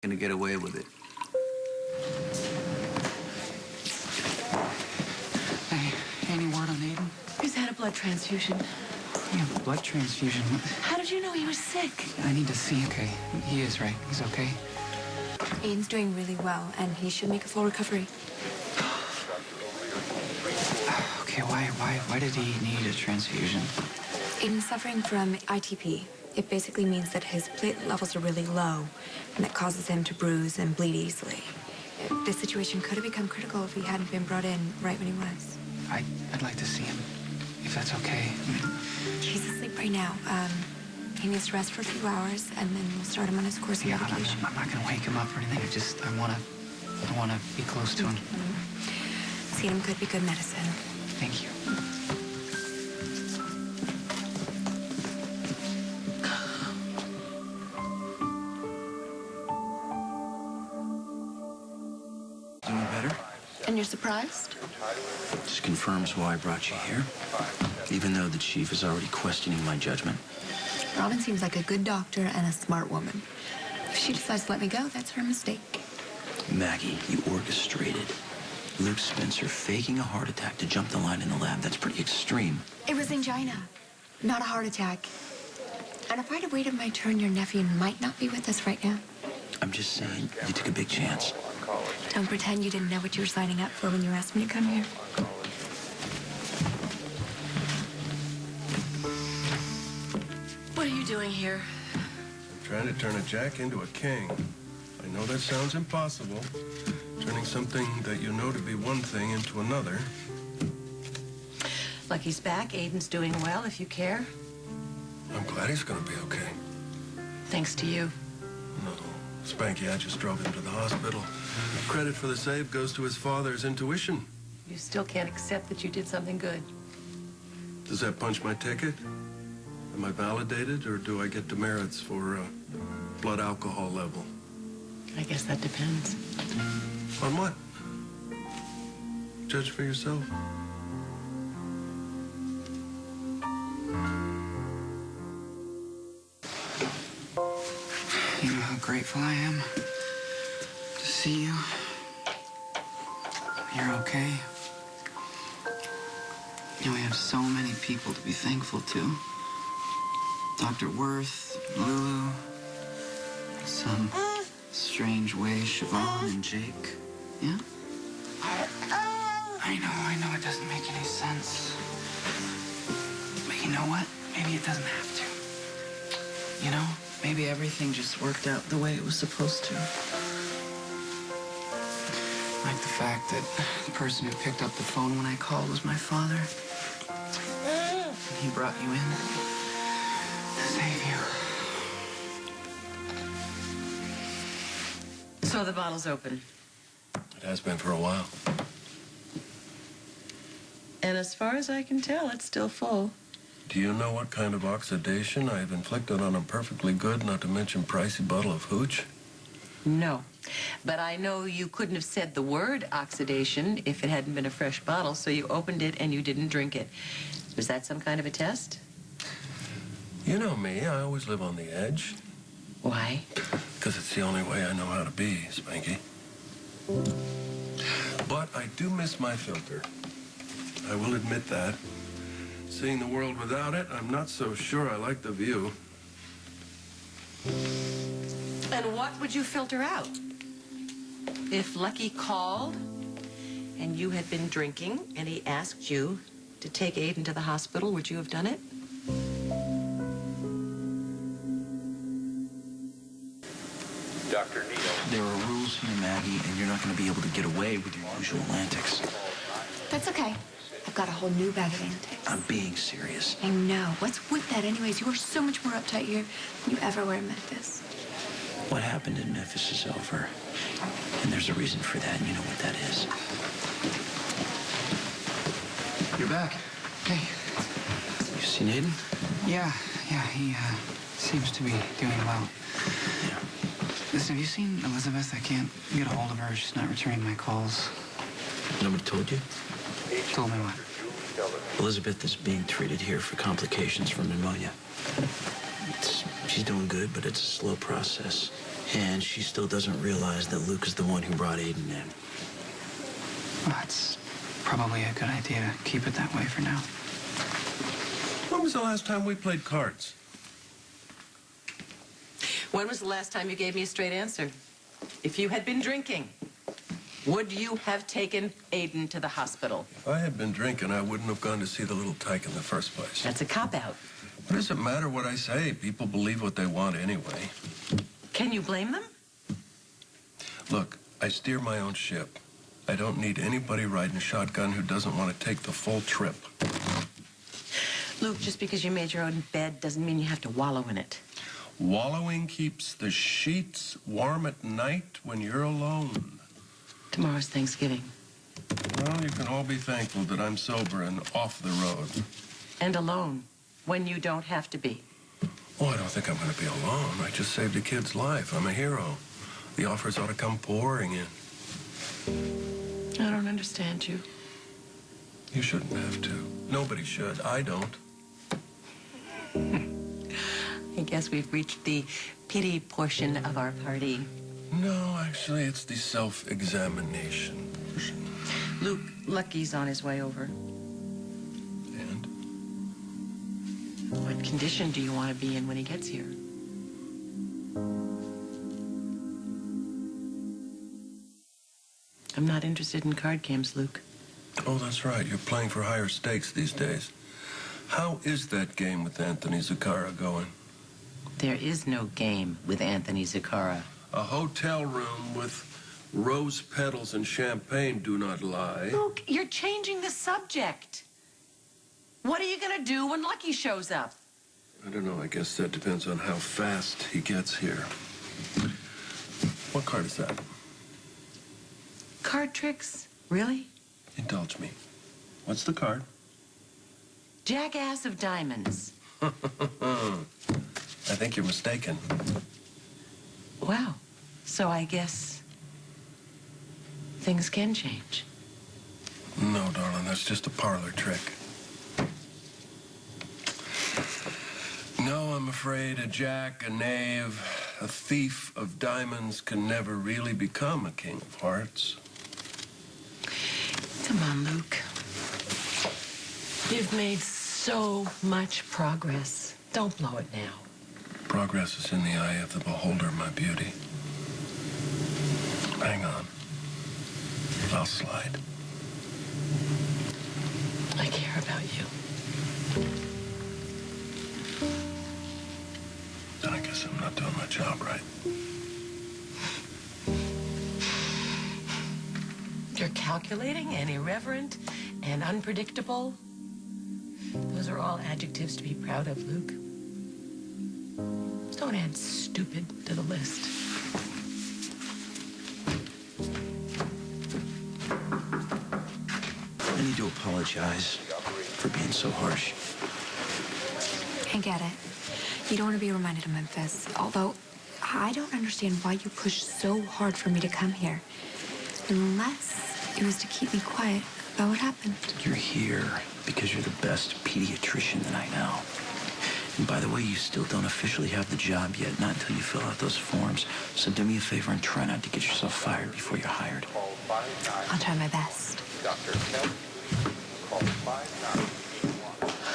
gonna get away with it. Hey, any word on Aiden? He's had a blood transfusion. Yeah, blood transfusion. How did you know he was sick? I need to see. Okay, he is, right? He's okay? Aiden's doing really well, and he should make a full recovery. Okay, why did he need a transfusion? Aiden's suffering from ITP. It basically means that his platelet levels are really low, and that causes him to bruise and bleed easily. This situation could have become critical if he hadn't been brought in right when he was. I'd like to see him, if that's okay. He's asleep right now. He needs to rest for a few hours, and then we'll start him on his course of medication. I'm not gonna wake him up or anything. I wanna be close to him. Seeing him could be good medicine. Thank you. Doing better? And you're surprised? Just confirms why I brought you here. Even though the chief is already questioning my judgment. Robin seems like a good doctor and a smart woman. If she decides to let me go, that's her mistake. Maggie, you orchestrated Luke Spencer faking a heart attack to jump the line in the lab. That's pretty extreme. It was angina, not a heart attack. And if I'd have waited my turn, your nephew might not be with us right now. I'm just saying, you took a big chance. Don't pretend you didn't know what you were signing up for when you asked me to come here. What are you doing here? Trying to turn a jack into a king. I know that sounds impossible. Turning something that you know to be one thing into another. Lucky's back. Aiden's doing well, if you care. I'm glad he's gonna be okay. Thanks to you. No, Spanky, I just drove him to the hospital. Credit for the save goes to his father's intuition. You still can't accept that you did something good. Does that punch my ticket? Am I validated, or do I get demerits for blood alcohol level? I guess that depends. On what? Judge for yourself. You know how grateful I am to see you. You're okay. You know, we have so many people to be thankful to. Dr. Worth, Lulu, some strange way, Siobhan and Jake. Yeah? I know it doesn't make any sense. But you know what? Maybe it doesn't have to. You know? Maybe everything just worked out the way it was supposed to. Like the fact that the person who picked up the phone when I called was my father. And he brought you in to save you. So the bottle's open. It has been for a while. And as far as I can tell, it's still full. Do you know what kind of oxidation I have inflicted on a perfectly good, not to mention pricey bottle of hooch? No. But I know you couldn't have said the word oxidation if it hadn't been a fresh bottle, so you opened it and you didn't drink it. Was that some kind of a test? You know me, I always live on the edge. Why? Because it's the only way I know how to be, Spanky. But I do miss my filter. I will admit that. Seeing the world without it, I'm not so sure I like the view. And what would you filter out? If Lucky called and you had been drinking and he asked you to take Aiden to the hospital, would you have done it? Dr. Needle. There are rules here, Maggie, and you're not going to be able to get away with your usual antics. That's okay. I've got a whole new bag of antics. I'm being serious. I know. What's with that anyways? You are so much more uptight here than you ever were in Memphis. What happened in Memphis is over. And there's a reason for that, and you know what that is. You're back. Hey. You seen Aiden? Yeah, he seems to be doing well. Yeah. Listen, have you seen Elizabeth? I can't get a hold of her. She's not returning my calls. Nobody told you? Told me what? Elizabeth is being treated here for complications from pneumonia. She's doing good, but it's a slow process. And she still doesn't realize that Luke is the one who brought Aiden in. Well, that's probably a good idea to keep it that way for now. When was the last time we played cards? When was the last time you gave me a straight answer? If you had been drinking, would you have taken Aiden to the hospital? If I had been drinking, I wouldn't have gone to see the little tyke in the first place. That's a cop-out. What does it matter what I say? People believe what they want anyway. Can you blame them? Look, I steer my own ship. I don't need anybody riding shotgun who doesn't want to take the full trip. Luke, just because you made your own bed doesn't mean you have to wallow in it. Wallowing keeps the sheets warm at night when you're alone. Tomorrow's Thanksgiving. Well, you can all be thankful that I'm sober and off the road. And alone, when you don't have to be. Oh, I don't think I'm going to be alone. I just saved a kid's life. I'm a hero. The offers ought to come pouring in. I don't understand you. You shouldn't have to. Nobody should. I don't. I guess we've reached the pity portion of our party. No, actually, it's the self-examination portion. Luke, Lucky's on his way over. And? What condition do you want to be in when he gets here? I'm not interested in card games, Luke. Oh, that's right. You're playing for higher stakes these days. How is that game with Anthony Zaccara going? There is no game with Anthony Zaccara. A hotel room with rose petals and champagne do not lie. Luke, you're changing the subject. What are you going to do when Lucky shows up? I don't know. I guess that depends on how fast he gets here. What card is that? Card tricks? Really? Indulge me. What's the card? Jackass of diamonds. I think you're mistaken. Wow. So I guess things can change. No, darling, that's just a parlor trick. No, I'm afraid a jack, a knave, a thief of diamonds can never really become a king of hearts. Come on, Luke. You've made so much progress. Don't blow it now. Progress is in the eye of the beholder, my beauty. Hang on. I'll slide. I care about you. Then I guess I'm not doing my job right. You're calculating and irreverent and unpredictable. Those are all adjectives to be proud of, Luke. Don't add stupid to the list. I need to apologize for being so harsh. I get it. You don't want to be reminded of Memphis. Although, I don't understand why you pushed so hard for me to come here. Unless it was to keep me quiet about what happened. You're here because you're the best pediatrician that I know. And by the way, you still don't officially have the job yet, not until you fill out those forms. So do me a favor and try not to get yourself fired before you're hired. I'll try my best.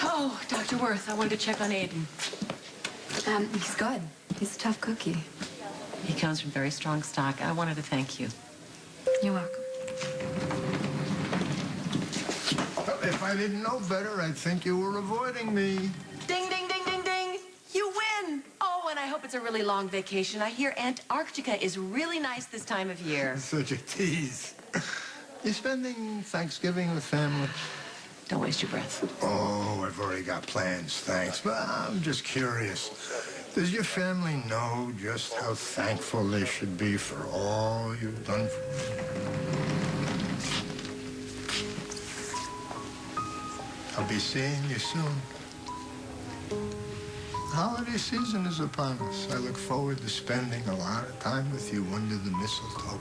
Oh, Dr. Worth, I wanted to check on Aiden. He's good. He's a tough cookie. He comes from very strong stock. I wanted to thank you. You're welcome. Well, if I didn't know better, I'd think you were avoiding me. Ding, ding, ding, ding, ding. You win. Oh, and I hope it's a really long vacation. I hear Antarctica is really nice this time of year. Such a tease. You spending Thanksgiving with family? Don't waste your breath. Oh, I've already got plans, thanks. But I'm just curious. Does your family know just how thankful they should be for all you've done for them? I'll be seeing you soon. The holiday season is upon us. I look forward to spending a lot of time with you under the mistletoe.